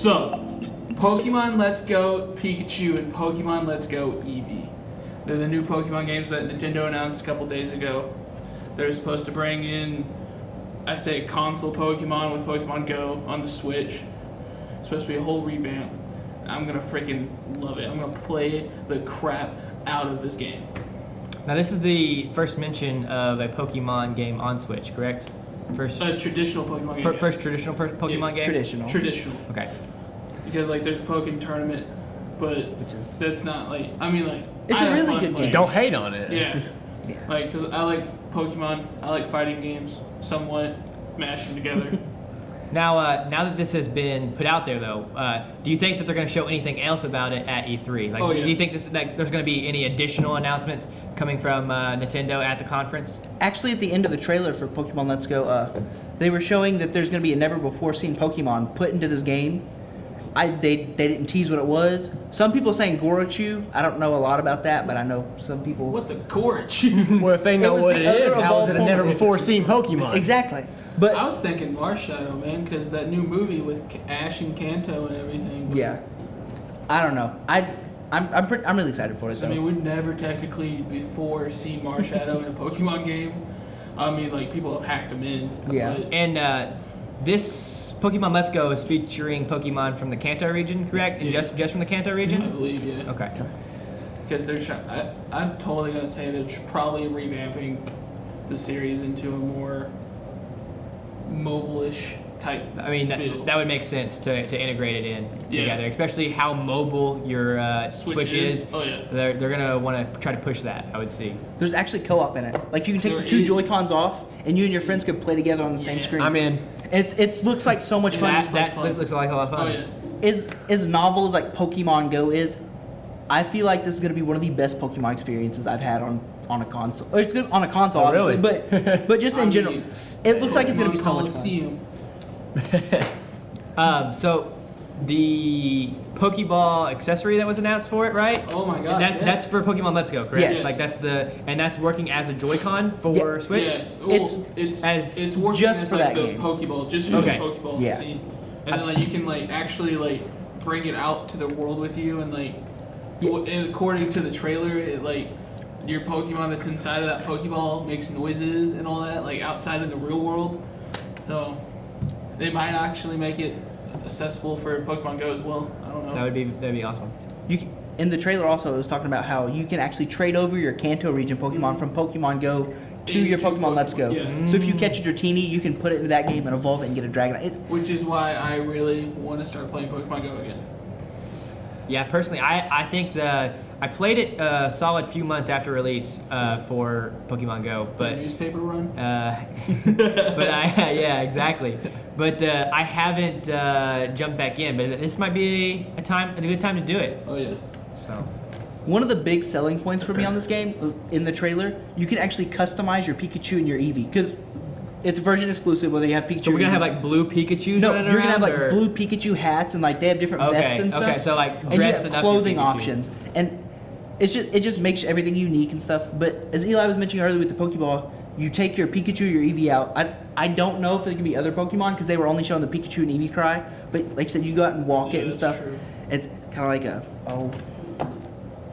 So, Pokemon Let's Go Pikachu and Pokemon Let's Go Eevee. They're the new Pokemon games that Nintendo announced a couple days ago. They're supposed to bring in, I say, console Pokemon with Pokemon Go on the Switch. It's supposed to be a whole revamp. I'm gonna freaking love it. I'm gonna play the crap out of this game. Now, this is the first mention of a Pokemon game on Switch, correct? First, A traditional Pokemon game. first traditional Pokemon game? Traditional. Traditional. Okay. Because like there's Pokken Tournament, but that's not like It's I a have really fun good playing. game. Don't hate on it. Yeah. Yeah. Like, because I like Pokemon, I like fighting games somewhat, mashed them together. Now that this has been put out there, though, do you think that they're going to show anything else about it at E3? Like, Oh, yeah. do you think there's going to be any additional announcements coming from Nintendo at the conference? Actually, at the end of the trailer for Pokemon Let's Go, they were showing that there's going to be a never-before-seen Pokemon put into this game. They didn't tease what it was. Some people saying Gorochu. I don't know a lot about that, but I know some people. What's a Gorge? Well, if they know was what the it is, other how is it a evolved never form. before seen Pokemon? Exactly. But I was thinking Marshadow, man, because that new movie with Ash and Kanto and everything. yeah, I don't know. I'm really excited for it though. I mean, we'd never technically before see Marshadow in a Pokemon game. I mean, like, people have hacked them in. Yeah. But And this Pokemon Let's Go is featuring Pokemon from the Kanto region, correct? And Yeah. just from the Kanto I region? believe, yeah. Okay. Because they're I'm totally going to say they're probably revamping the series into a more mobile-ish type I mean, feel. that would make sense to integrate it in Yeah. together, especially how mobile your Switch is. Oh, yeah. They're going to want to try to push that, I would see. There's actually co-op in it. Like you can take There the two is. Joy-Cons off, and you and your friends could play together on the same Yes. screen. I'm in. It looks like so much fun. That fun. looks like a lot of Oh, fun. yeah. As novel as like Pokemon Go is, I feel like this is gonna be one of the best Pokemon experiences I've had on a console. Or it's good on a console, Oh, really? obviously, but just in I general, mean, it looks like it's gonna be Pokemon so much fun. Coliseum. So the Pokeball accessory that was announced for it, right? Oh my gosh, yeah. That's for Pokemon Let's Go, correct? Yes. Like that's working as a Joy-Con for Yeah. Switch. Yeah, well, It's as working just as, for like that the game. Pokeball, just for Okay. the Pokeball Yeah. scene, and then like you can like actually like bring it out to the world with you, and like and according to the trailer, it like your Pokemon that's inside of that Pokeball makes noises and all that, like outside in the real world. So they might actually make it accessible for Pokemon Go as well. I don't know. That'd be awesome. In the trailer also, it was talking about how you can actually trade over your Kanto region Pokemon from Pokemon Go to your Into Pokemon Let's Go. Yeah. So if you catch a Dratini, you can put it into that game and evolve it and get a Dragonite. Which is why I really want to start playing Pokemon Go again. Yeah, personally, I think I played it a solid few months after release for Pokemon Go, The but newspaper run. but yeah, exactly. But I haven't jumped back in. But this might be a good time to do it. Oh yeah. So One of the big selling points for me on this game was in the trailer, you can actually customize your Pikachu and your Eevee because it's version exclusive. Whether you have Pikachu, so we're or gonna have Eevee. like blue Pikachu's No, running you're gonna have around, like or- blue Pikachu hats and like they have different Okay, vests and stuff. okay, so, like, and you dressed have up your clothing Pikachu. options, and it just makes everything unique and stuff. But as Eli was mentioning earlier with the Pokeball, you take your Pikachu, your Eevee out. I don't know if there can be other Pokemon because they were only showing the Pikachu and Eevee cry. But like I said, you go out and walk Yeah, it and that's stuff. true. It's kind of like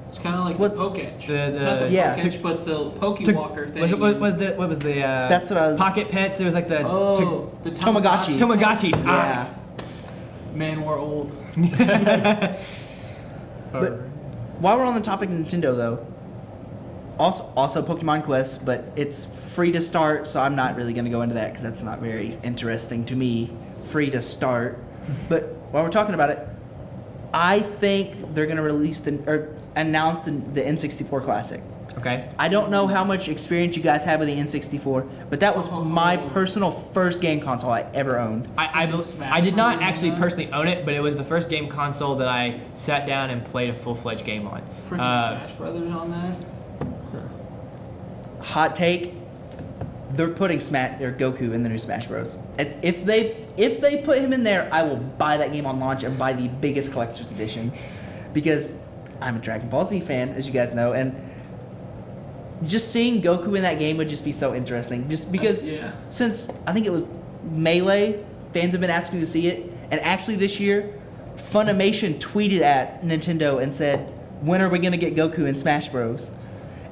It's kind of like What- the Poketch. The- Not the yeah. Poketch, but the Pokewalker thing. What was the That's what I was- Pocket Pets? There was like the Oh, the Tamagotchis. Tamagotchis. Yeah. Man, we're old. But while we're on the topic of Nintendo, though, also Pokemon Quest, but it's free to start, so I'm not really going to go into that because that's not very interesting to me. Free to start. But while we're talking about it, I think they're going to announce the N64 Classic. Okay. I don't know how much experience you guys have with the N64, but that was my personal first game console I ever owned. I did not Smash actually Bros. personally own it, but it was the first game console that I sat down and played a full-fledged game on. Freaking Smash Brothers on that. Hot take: they're putting Goku in the new Smash Bros. If they put him in there, I will buy that game on launch and buy the biggest collector's edition, because I'm a Dragon Ball Z fan, as you guys know, and just seeing Goku in that game would just be so interesting. Just because Yeah. since I think it was Melee, fans have been asking to see it, and actually this year Funimation tweeted at Nintendo and said, "When are we gonna get Goku in Smash Bros?"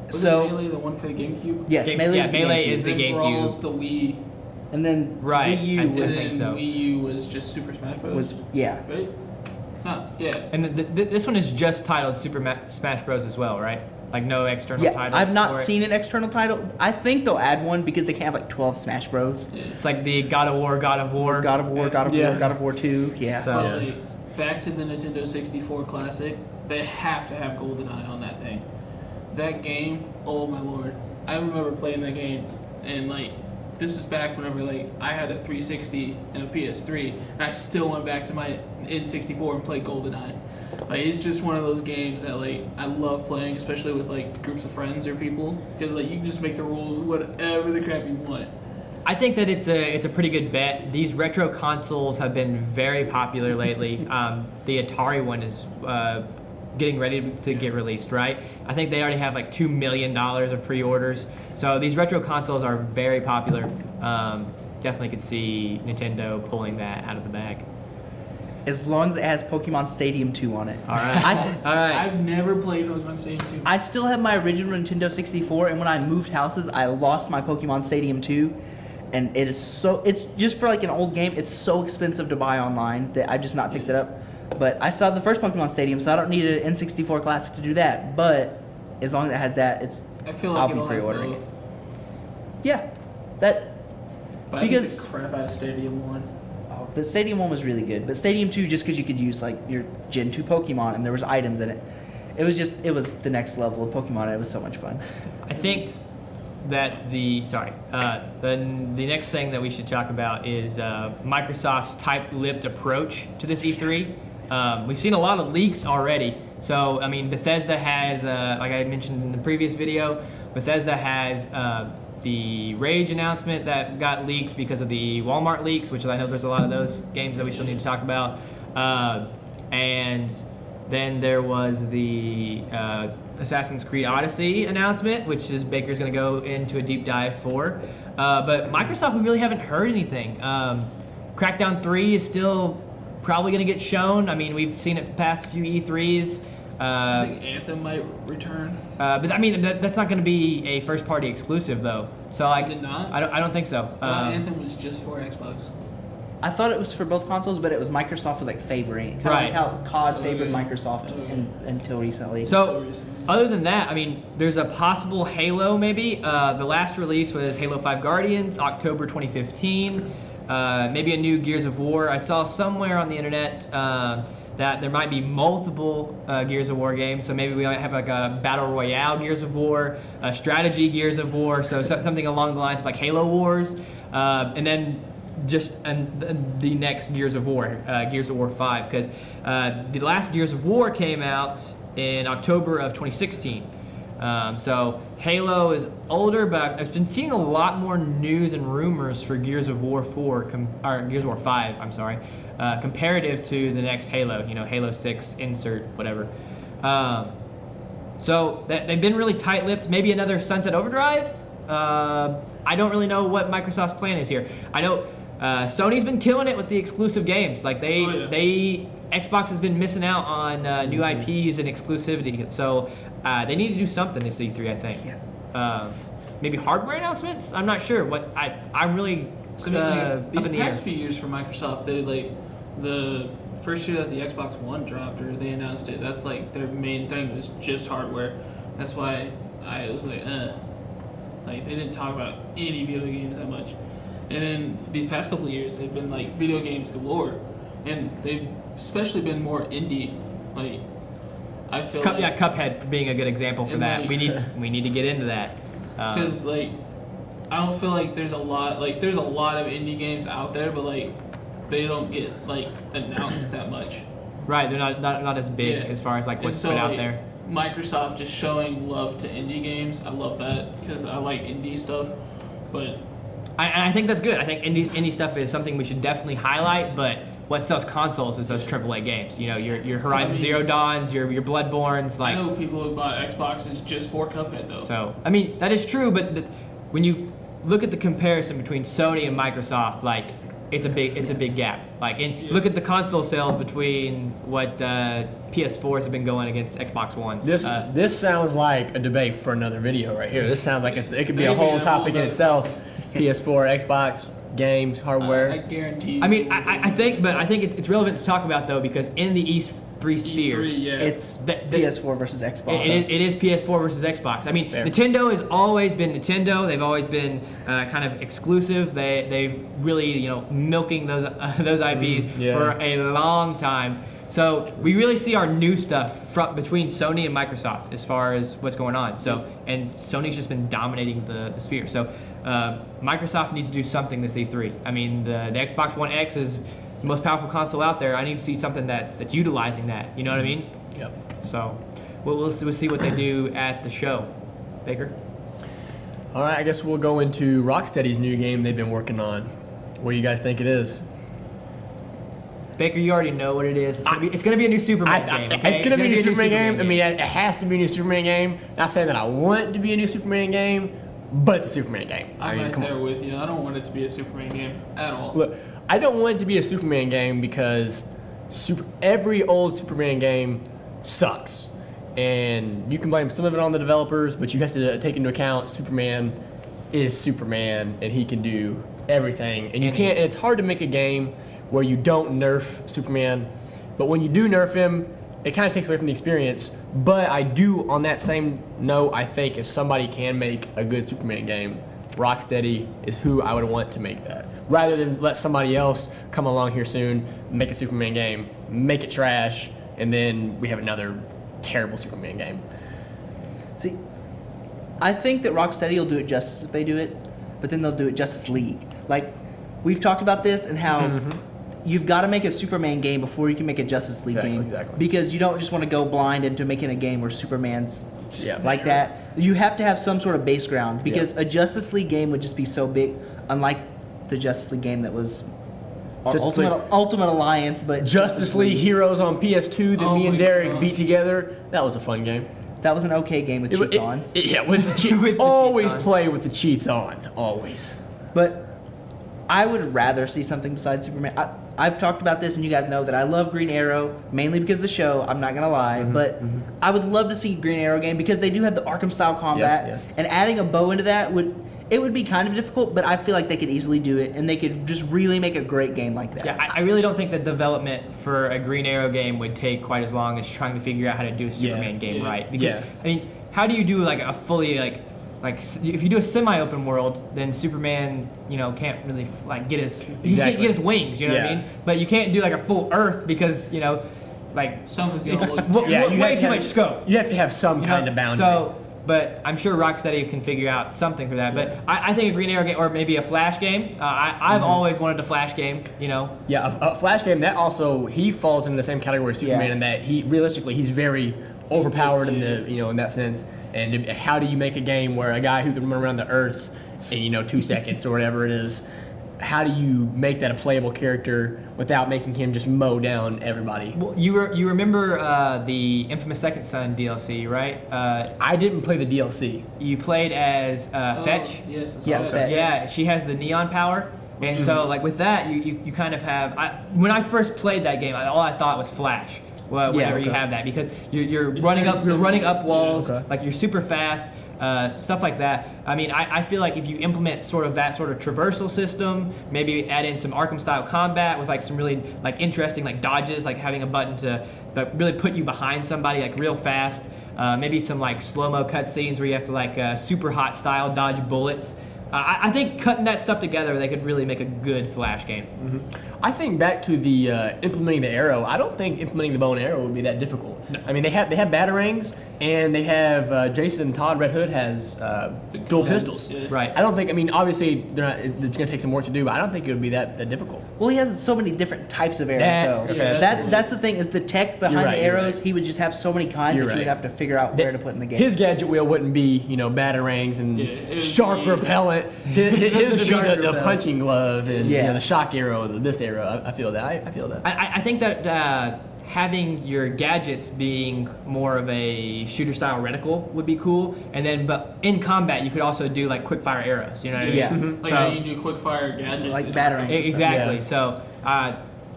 Was So it Melee the one for the GameCube? yes, Game- Melee yeah, was the Melee GameCube. is the And then Brawl's GameCube. the Wii, and then Right, Wii U I and was, think then so. Wii U was just Super Smash Bros. was yeah. Right? Huh, yeah. And this one is just titled Smash Bros. As well, right? Like no external Yeah, title. I've not for it. seen an external title. I think they'll add one because they can have like 12 Smash Bros. Yeah. It's like the God of War, God of War. God of War, God of Yeah. War, God of War 2. Yeah. So- But Yeah. like, back to the Nintendo 64 Classic, they have to have GoldenEye on that thing. That game, oh my lord. I remember playing that game, and like, this is back whenever like I had a 360 and a PS3, and I still went back to my N64 and played GoldenEye. Like, it's just one of those games that like I love playing, especially with like groups of friends or people, because like you can just make the rules whatever the crap you want. I think that it's a pretty good bet. These retro consoles have been very popular lately. The Atari one is getting ready to get released, right? I think they already have like $2 million of pre-orders. So these retro consoles are very popular. Definitely could see Nintendo pulling that out of the bag. As long as it has Pokemon Stadium 2 on it. All right. All right. I've never played Pokemon Stadium 2. I still have my original Nintendo 64, and when I moved houses, I lost my Pokemon Stadium 2. And it is so, it's just for like an old game, it's so expensive to buy online that I just not picked it up. But I saw the first Pokemon Stadium, so I don't need an N64 Classic to do that. But as long as it has that, it's, I feel like I'll be it'll have pre-ordering both. it. Yeah. That, But I beat Because- the crap out of Stadium 1. oh, the Stadium 1 was really good. But Stadium 2, just because you could use like your Gen 2 Pokemon and there was items in it. It was the next level of Pokemon, and it was so much fun. I think that the next thing that we should talk about is Microsoft's tight-lipped approach to this E3. We've seen a lot of leaks already. So I mean, Bethesda has, like I mentioned in the previous video, Bethesda has the Rage announcement that got leaked because of the Walmart leaks, which I know there's a lot of those games that we still need to talk about, and then there was the Assassin's Creed Odyssey announcement, which is Baker's going to go into a deep dive for. But Microsoft, we really haven't heard anything. Crackdown 3 is still probably going to get shown. I mean, we've seen it the past few E3s. I think Anthem might return. But I mean, that's not going to be a first-party exclusive, though. So like, Is it not? I don't think so. I thought Anthem was just for Xbox. I thought it was for both consoles, but it was Microsoft was like favoring it. Kind Right. of like how COD favored Okay. Microsoft until recently. So, other than that, I mean, there's a possible Halo maybe. The last release was Halo 5 Guardians, October 2015. Maybe a new Gears of War. I saw somewhere on the internet that there might be multiple Gears of War games. So maybe we might have like a Battle Royale Gears of War, a strategy Gears of War, so something along the lines of like Halo Wars. And then just the next Gears of War 5, because the last Gears of War came out in October of 2016. So Halo is older, but I've been seeing a lot more news and rumors for Gears of War 4, or Gears of War 5, I'm sorry, comparative to the next Halo, Halo 6, insert, whatever. So they've been really tight-lipped. Maybe another Sunset Overdrive? I don't really know what Microsoft's plan is here. I know Sony's been killing it with the exclusive games. Like Xbox has been missing out on new IPs and exclusivity. So they need to do something this E3, I think. Yeah. Maybe hardware announcements? I'm not sure. What I'm really So like, these up in the air. past few years for Microsoft, they like the first year that the Xbox One dropped or they announced it. That's like their main thing was just hardware. That's why I was like, like they didn't talk about any video games that much. And then for these past couple of years, they've been like video games galore, and they've especially been more indie. Like I feel like Cuphead being a good example for And that. like- we need to get into that. because like I don't feel like there's a lot of indie games out there, but like they don't get like announced that much. Right, they're not as big Yeah. as far as like what's And so, put out like, there. Microsoft just showing love to indie games. I love that because I like indie stuff. But I think that's good. I think indie stuff is something we should definitely highlight. But what sells consoles is those AAA games. Your Horizon Zero Dawns, your Bloodborns, I like. know people who bought Xboxes just for Cuphead though. So I mean that is true, but when you look at the comparison between Sony and Microsoft, like it's a big gap. Like, and look at the console sales between what PS4s have been going against Xbox Ones. This sounds like a debate for another video right here. This sounds like it could be a Maybe whole a topic whole in itself. PS4, Xbox, games, hardware. I guarantee. I mean, I think it's relevant to talk about though, because in the E3 sphere, E3, yeah. It's The- PS4 versus Xbox. it is PS4 versus Xbox. I mean, Fair. Nintendo has always been Nintendo. They've always been kind of exclusive. They've really milking those IPs yeah. for a long time. So we really see our new stuff between Sony and Microsoft as far as what's going on. So and Sony's just been dominating the sphere. So Microsoft needs to do something this E3. I mean, the Xbox One X is the most powerful console out there. I need to see something that's utilizing that. You know what I mean? Yep. So we'll see what they do at the show. Baker? All right, I guess we'll go into Rocksteady's new game they've been working on. What do you guys think it is? Baker, you already know what it is. It's gonna be a new Superman game. Okay? It's gonna be a new Superman game. I game. mean, it has to be a new Superman game. Not saying that I want it to be a new Superman game, but it's a Superman game. I'm right come there on. with you. I don't want it to be a Superman game at all. Look, I don't want it to be a Superman game because every old Superman game sucks. And you can blame some of it on the developers, but you have to take into account Superman is Superman and he can do everything. And you can't, and it's hard to make a game where you don't nerf Superman, but when you do nerf him, it kind of takes away from the experience. But I do, on that same note, I think if somebody can make a good Superman game, Rocksteady is who I would want to make that. Rather than let somebody else come along here soon, make a Superman game, make it trash, and then we have another terrible Superman game. See, I think that Rocksteady will do it justice if they do it, but then they'll do it Justice League. Like, we've talked about this and how you've got to make a Superman game before you can make a Justice League game. Exactly. Because you don't just want to go blind into making a game where Superman's just Yeah. like that. You have to have some sort of base ground because a Justice League game would just be so big, unlike the Justice League game that was our Justice Ultimate Alliance, but Justice League Heroes on PS2 that Oh me and my Derek gosh. beat together, that was a fun game. That was an okay game with cheats on. Yeah, with the cheats. With the Always cheats on. play with the cheats on. Always. But I would rather see something besides Superman. I've talked about this, and you guys know that I love Green Arrow, mainly because of the show, I'm not going to lie. But I would love to see Green Arrow game because they do have the Arkham-style combat. Yes. And adding a bow into that would be kind of difficult, but I feel like they could easily do it, and they could just really make a great game like that. Yeah, I really don't think the development for a Green Arrow game would take quite as long as trying to figure out how to do a Superman game Yeah. right. Because Yeah. I mean, how do you do like a fully like if you do a semi-open world, then Superman can't really get his he can't get his wings. You know what I Yeah. mean? But you can't do like a full Earth because like Something's it's gonna look Yeah, you way have too to much scope. You have to have some You kind know? of boundary. So, but I'm sure Rocksteady can figure out something for that. But I think a Green Arrow game or maybe a Flash game. I've always wanted a Flash game. yeah, a Flash game that also he falls into the same category as Superman Yeah. in that he's very overpowered in the in that sense. And how do you make a game where a guy who can run around the Earth in 2 seconds or whatever it is? How do you make that a playable character without making him just mow down everybody? Well, you remember the Infamous Second Son DLC, right? I didn't play the DLC. You played as Fetch. Yes. That's Yeah, right. Fetch. Yeah, she has the neon power, and so like with that, you kind of have. When I first played that game, all I thought was Flash. Well, whenever you okay. have that, because you're It's running very up, you're running similar. up walls, Okay. like you're super fast, stuff like that. I mean, I feel like if you implement sort of that sort of traversal system, maybe add in some Arkham style combat with like some really like interesting like dodges, like having a button to really put you behind somebody like real fast. Maybe some like slow-mo cutscenes where you have to like super hot style dodge bullets. I think cutting that stuff together, they could really make a good Flash game. I think back to the implementing the arrow. I don't think implementing the bow and arrow would be that difficult. No. I mean, they have batarangs, and they have Jason Todd Red Hood has dual guns, pistols. yeah. Right. I don't think. I mean, obviously, it's going to take some work to do, but I don't think it would be that difficult. Well, he has so many different types of arrows, That- though. yeah, That's the thing is the tech behind right, the you're arrows. right. He would just have so many kinds You're that you would right. have to figure out where to put in the game. His gadget wheel wouldn't be batarangs and Yeah, it would sharp be- repellent. His would Sharp be the repellent. punching glove and Yeah. the shock arrow. This arrow. I feel that. I feel that. I think that having your gadgets being more of a shooter style reticle would be cool. And then, but in combat, you could also do like quick fire arrows. You know what I mean? Yeah. Like how you do quick fire gadgets. Like in batarangs. Fortnite. Exactly. Yeah. So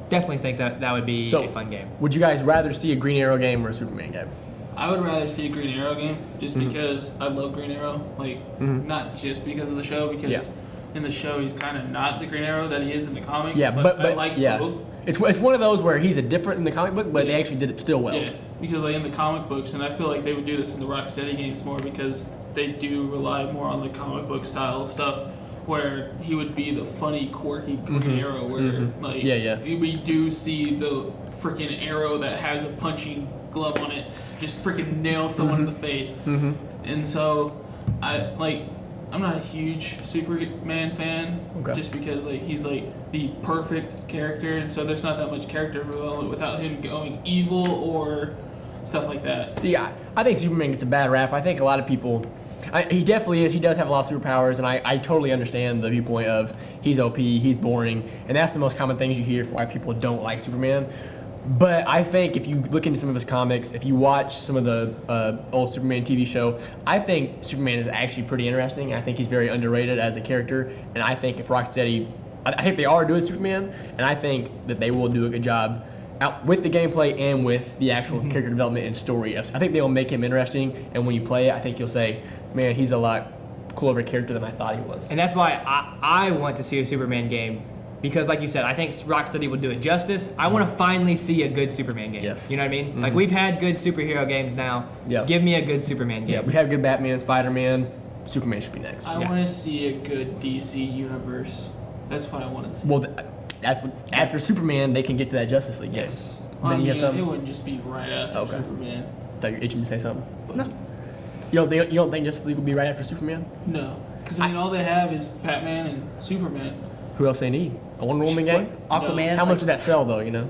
definitely think that would be So- a fun game. Would you guys rather see a Green Arrow game or a Superman game? I would rather see a Green Arrow game just Mm-hmm. because I love Green Arrow. Like, not just because of the show, because Yeah. in the show he's kind of not the Green Arrow that he is in the comics. Yeah, but I like yeah. both. It's one of those where he's a different in the comic book, but they Yeah. actually did it still well. Yeah, because like in the comic books, and I feel like they would do this in the Rocksteady games more because they do rely more on the comic book style stuff, where he would be the funny, quirky Green Arrow, where like Yeah. we do see the freaking arrow that has a punching glove on it just freaking nail someone in the face, and so I'm not a huge Superman fan, Okay. just because like he's like the perfect character, and so there's not that much character development without him going evil or stuff like that. See, I think Superman gets a bad rap. I think a lot of people, he definitely is. He does have a lot of superpowers, and I totally understand the viewpoint of he's OP, he's boring, and that's the most common things you hear for why people don't like Superman. But I think if you look into some of his comics, if you watch some of the old Superman TV show, I think Superman is actually pretty interesting. I think he's very underrated as a character, and I think if Rocksteady, I think they are doing Superman, and I think that they will do a good job out with the gameplay and with the actual character development and story. I think they will make him interesting, and when you play it, I think you'll say, man, he's a lot cooler of a character than I thought he was. And that's why I want to see a Superman game. Because, like you said, I think Rocksteady would do it justice. I want to finally see a good Superman game. Yes. You know what I mean? Like, we've had good superhero games now. Yeah. Give me a good Superman game. Yeah, we have good Batman, Spider-Man. Superman should be next. I Yeah. want to see a good DC universe. That's what I want to see. Well, that's what, after Superman, they can get to that Justice League. game. Yes. Well, I Then you mean, have something? it wouldn't just be right after Okay. Superman. I thought you were itching to say something. But No. You don't think Justice League will be right after Superman? No, because I mean, all they have is Batman and Superman. Who else they need? A Wonder Woman game? Aquaman. How much would that sell, though? You know,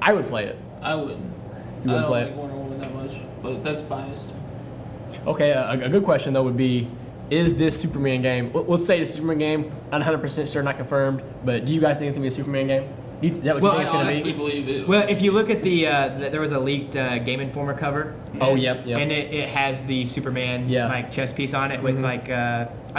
I would play it. I wouldn't. You wouldn't I don't play like it? Wonder Woman that much, but that's biased. Okay, a good question though would be, is this Superman game? Let's say it's a Superman game. I'm 100% sure, not confirmed. But do you guys think it's gonna be a Superman game? Is that what Well, you I think it's gonna honestly be? believe it. Well, if you look at there was a leaked Game Informer cover. Oh, and- yep. And it has the Superman Yeah. like chess piece on it with like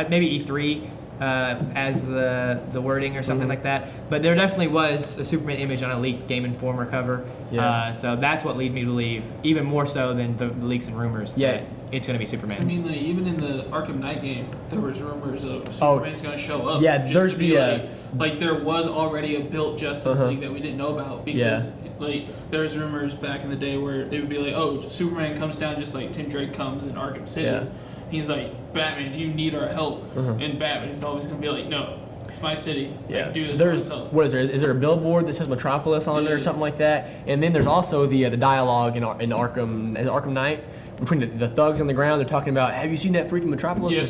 maybe E3 as the wording or something like that. But there definitely was a Superman image on a leaked Game Informer cover. Yeah. So that's what leads me to believe, even more so than the leaks and rumors, Yeah. that it's going to be Superman. I mean, like, even in the Arkham Knight game, there was rumors of Oh, Superman's going to show up. yeah, just there's to be the, like there was already a built Justice Uh-huh. League that we didn't know about because like there's rumors back in the day where they would be like, oh, Superman comes down just like Tim Drake comes in Arkham City. Yeah. He's like, Batman, you need our help, and Batman's always going to be like, no, it's my city. I Yeah. can do this There's myself. what is there? Is there a billboard that says Metropolis on it or Yeah. something like that? And then there's also the dialogue in Arkham, is it Arkham Knight, between the thugs on the ground. They're talking about, have you seen that freaking Metropolis Yeah. or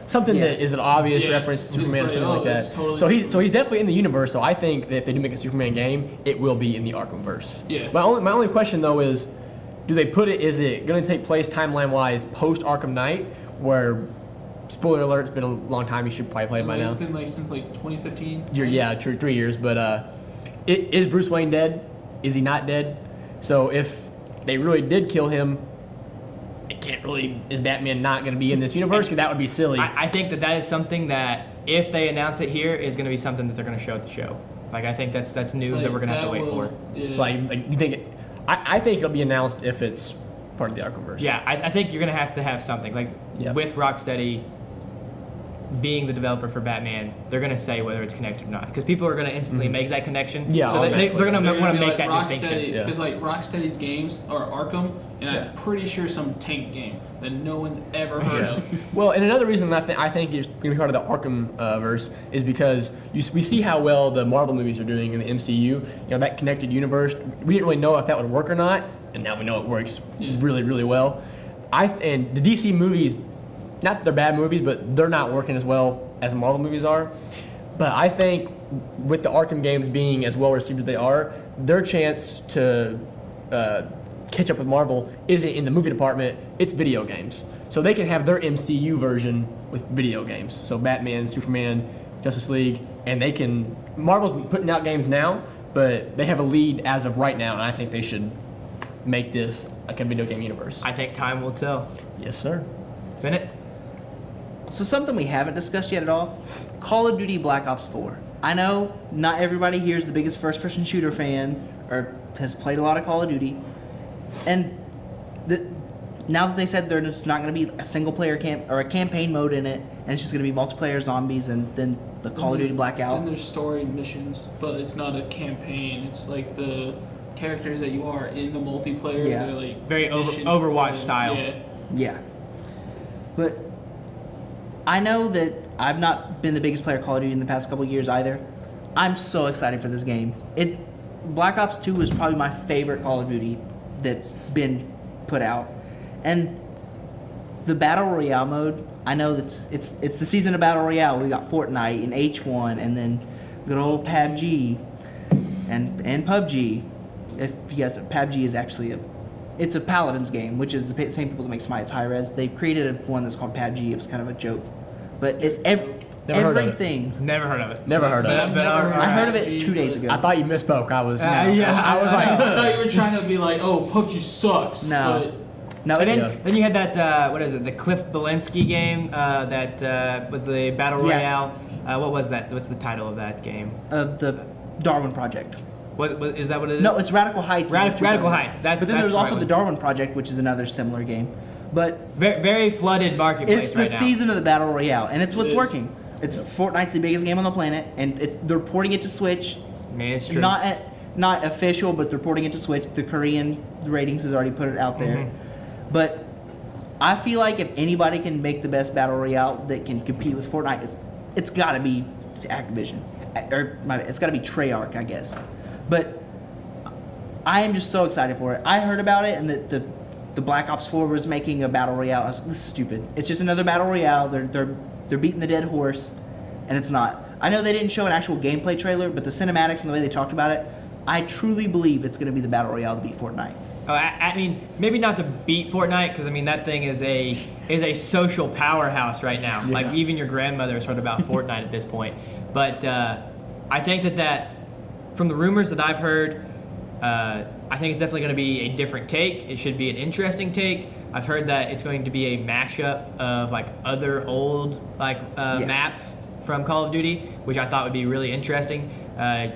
something Yeah. that is an obvious Yeah. reference to It's Superman or like, something oh, like that. it's totally So he's definitely in the universe. So I think that if they do make a Superman game, it will be in the Arkham verse. Yeah. My only question though is, do they put it? Is it going to take place timeline wise post Arkham Knight, where spoiler alert, it's been a long time. You should probably play it by Like, now. it's been like since like 2015. Yeah, true, 3 years. But is Bruce Wayne dead? Is he not dead? So if they really did kill him, it can't really. Is Batman not going to be in this universe? Because that would be silly. I think that is something that, if they announce it here, is going to be something that they're going to show at the show. Like, I think that's news that we're going to have to wait for. Yeah. Like you think? I think it'll be announced if it's part of the Arkhamverse. Yeah, I think you're going to have something. Like, Yeah. with Rocksteady being the developer for Batman, they're going to say whether it's connected or not. Because people are going to instantly make that connection. Yeah, So they're automatically. going to want to make like that Rocksteady, distinction. Yeah. Because like Rocksteady's games are Arkham, and Yeah. I'm pretty sure some tank game that no one's ever heard of. Well, and another reason I think it's going to be part of the Arkham verse is because we see how well the Marvel movies are doing in the MCU. You know, that connected universe. We didn't really know if that would work or not, and now we know it works Yeah. really, really well. And the DC movies, not that they're bad movies, but they're not working as well as the Marvel movies are. But I think with the Arkham games being as well received as they are, their chance to catch up with Marvel isn't in the movie department, it's video games. So they can have their MCU version with video games. So Batman, Superman, Justice League, and Marvel's putting out games now, but they have a lead as of right now, and I think they should make this like a video game universe. I think time will tell. Yes, sir. Bennett? So something we haven't discussed yet at all, Call of Duty Black Ops 4. I know not everybody here is the biggest first-person shooter fan or has played a lot of Call of Duty, and now that they said there's not going to be a single-player camp or a campaign mode in it, and it's just going to be multiplayer zombies and then the Call of Duty Blackout. And there's story missions, but it's not a campaign. It's like the characters that you are in the multiplayer. Yeah. They're like Very missions Overwatch for- style. Yeah. Yeah. But I know that I've not been the biggest player of Call of Duty in the past couple of years either. I'm so excited for this game. Black Ops 2 is probably my favorite Call of Duty that's been put out. And the Battle Royale mode, I know that it's the season of Battle Royale. We got Fortnite and H1 and then good old PUBG and PUBG. If you guys, PUBG is actually it's a Paladins game, which is the same people that make Smite. It's high res. They created one that's called PUBG. It was kind of a joke, but Never heard of it. everything. Never heard of it. Never heard of But it. I've never I heard of PUBG, it 2 days ago. I thought you misspoke. I was yeah, I was like, I thought you were trying to be like, oh, PUBG sucks. No. No, And it's, then you had that, what is it, the Cliff Belinsky game that was the Battle Yeah. Royale. What was that? What's the title of that game? the Darwin Project. Is that what it is? No, it's Radical Heights. is what you're Radical talking about. Heights. That's but then that's there's the also right the one. Darwin Project, which is another similar game. But Very, very flooded marketplace it's the right now. season of the Battle Royale, and it's what's is. working. It's Fortnite's the biggest game on the planet, and they're porting it to Switch. Man, it's true. Not official, but they're porting it to Switch. The Korean ratings has already put it out there. Mm-hmm. But I feel like if anybody can make the best Battle Royale that can compete with Fortnite, it's got to be Activision. It's got to be Treyarch, I guess. But I am just so excited for it. I heard about it, and that the Black Ops 4 was making a Battle Royale. I was like, this is stupid. It's just another Battle Royale. They're beating the dead horse, and it's not. I know they didn't show an actual gameplay trailer, but the cinematics and the way they talked about it, I truly believe it's going to be the Battle Royale to beat Fortnite. Oh, I mean, maybe not to beat Fortnite, because I mean that thing is a social powerhouse right now. Yeah. Like even your grandmother has heard about Fortnite at this point. But I think that from the rumors that I've heard, I think it's definitely going to be a different take. It should be an interesting take. I've heard that it's going to be a mashup of like other old maps from Call of Duty, which I thought would be really interesting.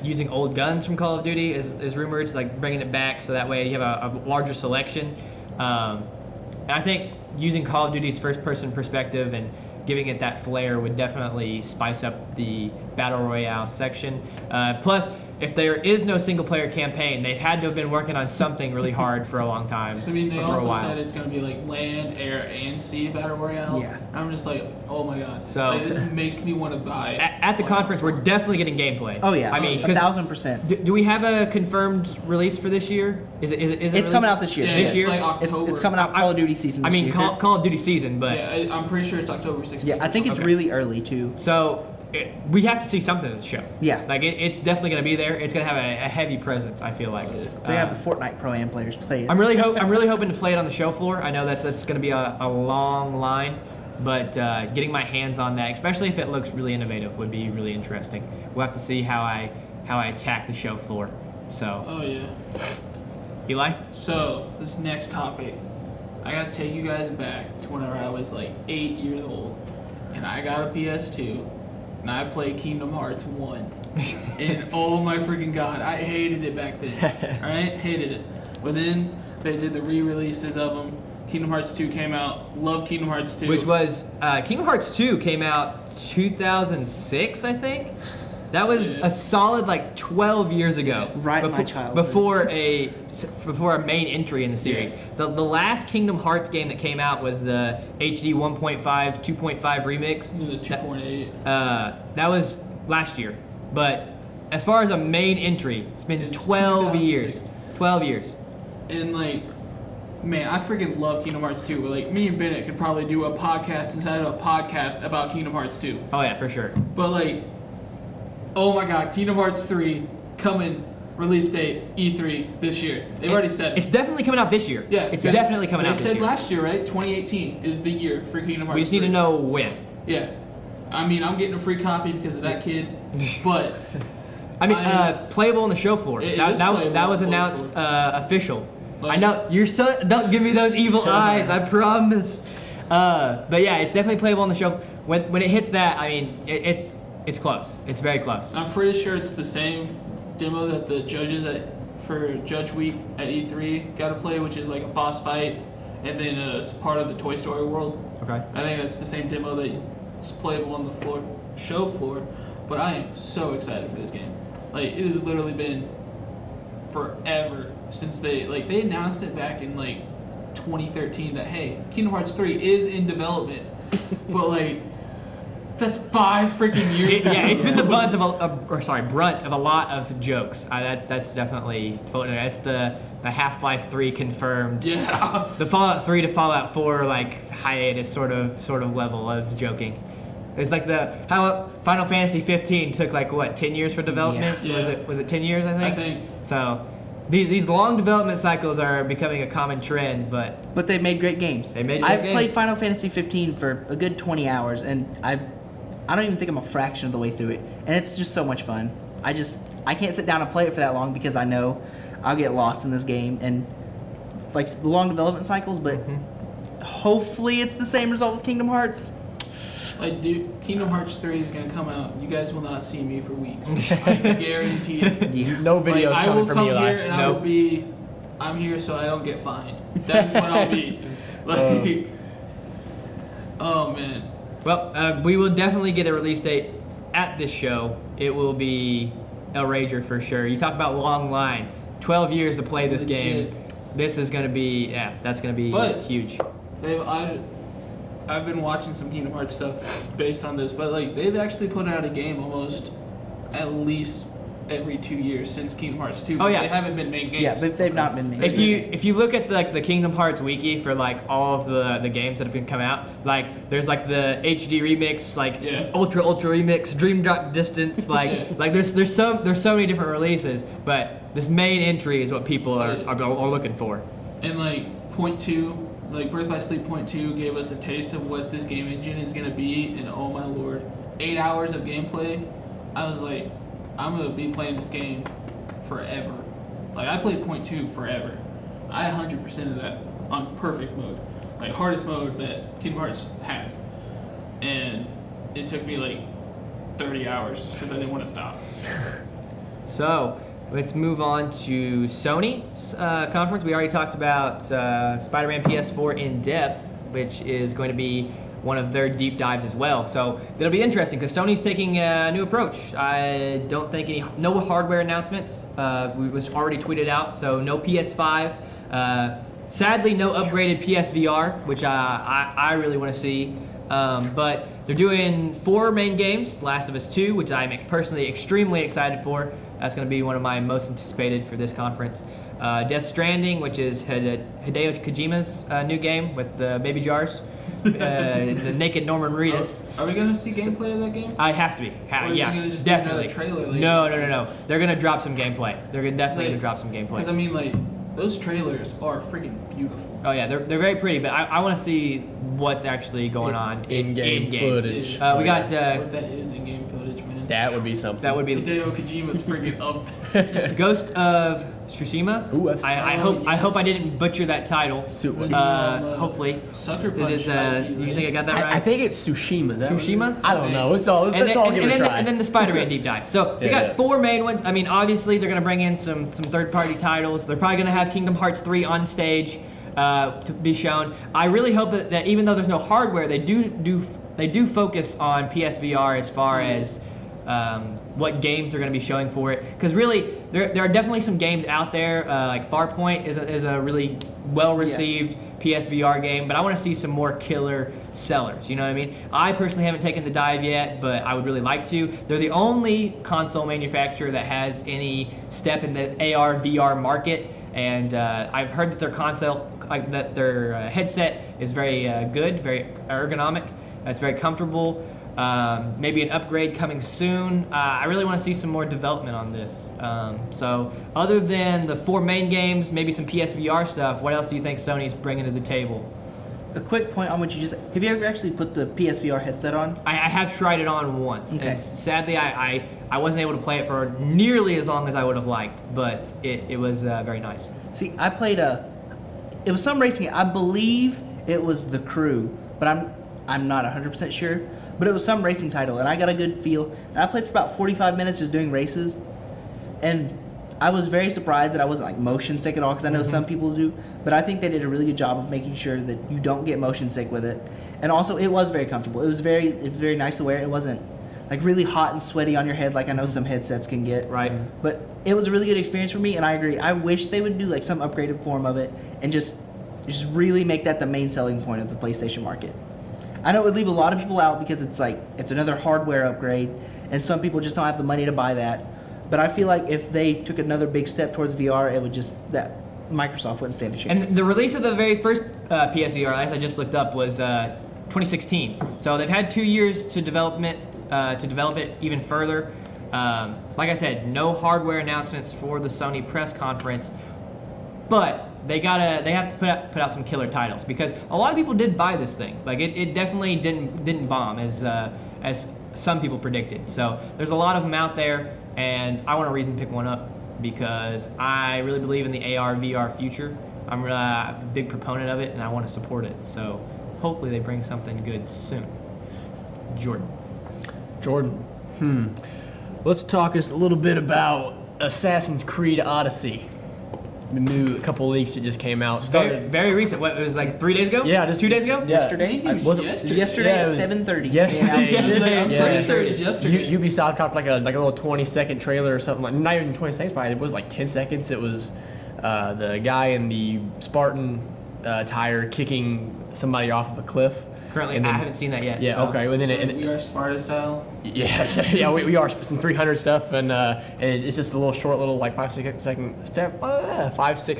Using old guns from Call of Duty is rumored, like bringing it back so that way you have a larger selection. And I think using Call of Duty's first-person perspective and giving it that flair would definitely spice up the Battle Royale section. Plus, if there is no single-player campaign, they've had to have been working on something really hard for a long time. So, I mean, they or for a also while. said it's going to be like land, air, and sea battle royale. Yeah. I'm just like, oh my god. So- Like, this makes me want to buy it. At the conference, we're definitely getting gameplay. Oh yeah, I mean, 1,000%. do we have a confirmed release for this year? Is it It's coming out this year. Yeah, This it's year? like It's October. coming out Call of Duty season. I This mean, year. Call of Duty season, but Yeah, I'm pretty sure it's October 16th. Yeah, I think it's Okay. really early too. so we have to see something at the show. Yeah. like it's definitely going to be there. It's going to have a heavy presence. I feel like. They have the Fortnite Pro Am players play it. I'm really hoping to play it on the show floor. I know that's going to be a long line, but getting my hands on that, especially if it looks really innovative, would be really interesting. We'll have to see how I attack the show floor. So, Oh yeah. Eli. So this next topic, I gotta take you guys back to whenever I was like 8 years old, and I got a PS2, and I played Kingdom Hearts 1, and oh my freaking god, I hated it back then. Alright, hated it. But then they did the re-releases of them. Kingdom Hearts 2 came out. Love Kingdom Hearts 2. Which was Kingdom Hearts 2 came out 2006, I think. That was Yeah. a solid like 12 years ago. Right in my childhood. Before a main entry in the series. The last Kingdom Hearts game that came out was the HD 1.5 2.5 remix. The 2.8. That was last year. But as far as a main entry, it's been It's 12 years. 2006. 12 years. And like, man, I freaking love Kingdom Hearts 2. Like, me and Bennett could probably do a podcast inside of a podcast about Kingdom Hearts 2. Oh yeah, for sure. But like, oh my god, Kingdom Hearts 3 coming, release date E3 this year. They've already said it. It's definitely coming out this year. Yeah, it's because definitely coming out this They year. said last year, right? 2018 is the year for Kingdom Hearts. We just need to 3. know when. Yeah, I mean, I'm getting a free copy because of that kid, but I mean, I- playable on the show floor. It that is that, playable that on was the announced floor. official. I know your son. Don't give me those evil eyes. I promise. But yeah, it's definitely playable on the shelf. When it hits that, I mean, it's close. It's very close. I'm pretty sure it's the same demo that the judges for Judge Week at E3 got to play, which is like a boss fight, and then it's part of the Toy Story world. Okay. I think that's the same demo that's playable on the show floor. But I am so excited for this game. Like, it has literally been forever since they announced it back in like 2013 that, hey, Kingdom Hearts 3 is in development. But like, that's 5 freaking years ago. Yeah, it's been the brunt of a lot of jokes. That's definitely it's the Half-Life 3 confirmed. Yeah. The Fallout 3 to Fallout 4 like hiatus sort of level of joking. It's like how Final Fantasy 15 took like what 10 years for development. Yeah. Was it 10 years? I think. I think. So these long development cycles are becoming a common trend, but But they've made great games. They made great I've played games. Final Fantasy 15 for a good 20 hours, and I don't even think I'm a fraction of the way through it, and it's just so much fun. I can't sit down and play it for that long because I know I'll get lost in this game and like the long development cycles. But hopefully, it's the same result with Kingdom Hearts. Like, dude, Kingdom Hearts 3 is gonna come out. You guys will not see me for weeks. I guarantee it. Yeah. No videos I coming will from come Eli. here and I will be, I'm here so I don't get fined. That's what I'll be. Like, oh man. well, we will definitely get a release date at this show. It will be El Rager for sure. You talk about long lines. 12 years to play this game. Legit. This is gonna be that's gonna be But- huge. I've been watching some Kingdom Hearts stuff based on this, but like they've actually put out a game almost at least every 2 years since Kingdom Hearts 2. Oh, yeah. They haven't been main games. Yeah, but they've not been making. If you look at the Kingdom Hearts wiki for like all of the games that have been come out, like there's like the HD remix, like Yeah. ultra remix, Dream Drop Distance, like Yeah. like there's so many different releases, but this main entry is what people are looking for. And like point 2, like Birth by Sleep point 2 gave us a taste of what this game engine is gonna be, and oh my lord, 8 hours of gameplay. I was like, I'm gonna be playing this game forever. Like I played point 2 forever. I 100% of that on perfect mode, like hardest mode that Kingdom Hearts has, and it took me like 30 hours because I didn't want to stop. So let's move on to Sony's conference. We already talked about Spider-Man PS4 in depth, which is going to be one of their deep dives as well. So it'll be interesting because Sony's taking a new approach. I don't think no hardware announcements. Was already tweeted out, so no PS5. Sadly, no upgraded PSVR, which I really want to see. But they're doing 4 main games. Last of Us 2, which I'm personally extremely excited for. That's going to be one of my most anticipated for this conference. Death Stranding, which is Hideo Kojima's new game with the baby jars. The naked Norman Reedus. Are we gonna see gameplay of that game? It has to be. Or is it Yeah, gonna just be another definitely. trailer later? No. They're going to drop some gameplay. They're definitely going to drop some gameplay. Because I mean, like, those trailers are freaking beautiful. Oh yeah, they're very pretty, but I want to see what's actually going on In-game footage. We What got if that is in-game footage, man? That would be something. that would be Hideo Kojima's freaking up there. Ghost of Tsushima. Ooh, I've seen I that. hope I hope I Yes. didn't butcher that title. Su- Hopefully. Sucker It Punch. is. might be, You right? think I got that right? I think it's Tsushima. Is that what it is? Tsushima? I don't know. Let's all give it a try. And then the Spider-Man deep dive. So we Yeah. got 4 main ones. I mean, obviously they're gonna bring in some third-party titles. They're probably gonna have Kingdom Hearts 3 on stage to be shown. I really hope that even though there's no hardware, they do focus on PSVR as far as what games they're going to be showing for it. Because really, there are definitely some games out there. Like Farpoint is a really well-received PSVR game, but I want to see some more killer sellers. You know what I mean? I personally haven't taken the dive yet, but I would really like to. They're the only console manufacturer that has any step in the AR VR market. And I've heard that their console, their headset is very good, very ergonomic. It's very comfortable. Maybe an upgrade coming soon. I really want to see some more development on this. So other than the 4 main games, maybe some PSVR stuff, what else do you think Sony's bringing to the table? A quick point on what you just have you ever actually put the PSVR headset on? I have tried it on once, Okay. and sadly I wasn't able to play it for nearly as long as I would have liked, but it was very nice. See, I played it was some racing. I believe it was The Crew, but I'm not 100% sure. But it was some racing title, and I got a good feel. And I played for about 45 minutes just doing races, and I was very surprised that I wasn't like motion sick at all, because I know some people do. But I think they did a really good job of making sure that you don't get motion sick with it. And also, it was very comfortable. It was very nice to wear. It wasn't like really hot and sweaty on your head like I know some headsets can get. Right. But it was a really good experience for me, and I agree. I wish they would do like some upgraded form of it and just really make that the main selling point of the PlayStation market. I know it would leave a lot of people out because it's another hardware upgrade, and some people just don't have the money to buy that. But I feel like if they took another big step towards VR, it would that Microsoft wouldn't stand a chance. And the release of the very first PSVR, as I just looked up, was 2016. So they've had 2 years to develop it even further. Like I said, no hardware announcements for the Sony press conference, but they have to put out some killer titles, because a lot of people did buy this thing. Like it definitely didn't bomb as some people predicted. So there's a lot of them out there, and I want a reason to pick one up because I really believe in the AR VR future. I'm a big proponent of it, and I want to support it. So hopefully they bring something good soon. Jordan. Let's talk just a little bit about Assassin's Creed Odyssey. The new couple leaks that just came out. Very recent. What, it was like 3 days ago? Yeah, just 2 days ago? Yeah. Yesterday? It was yesterday. Yesterday Yeah, at it was 7:30. yesterday. I'm Yeah. pretty sure it was yesterday. Ubisoft dropped like a little 20-second trailer or something. Like, not even 20 seconds, probably. It was like 10 seconds. It was the guy in the Spartan tire kicking somebody off of a cliff. Currently, And I then- haven't seen that yet. Yeah, so. okay. And then We are Sparta style. yeah, yeah, we are some 300 stuff, and it's just a little short, little like 5, 6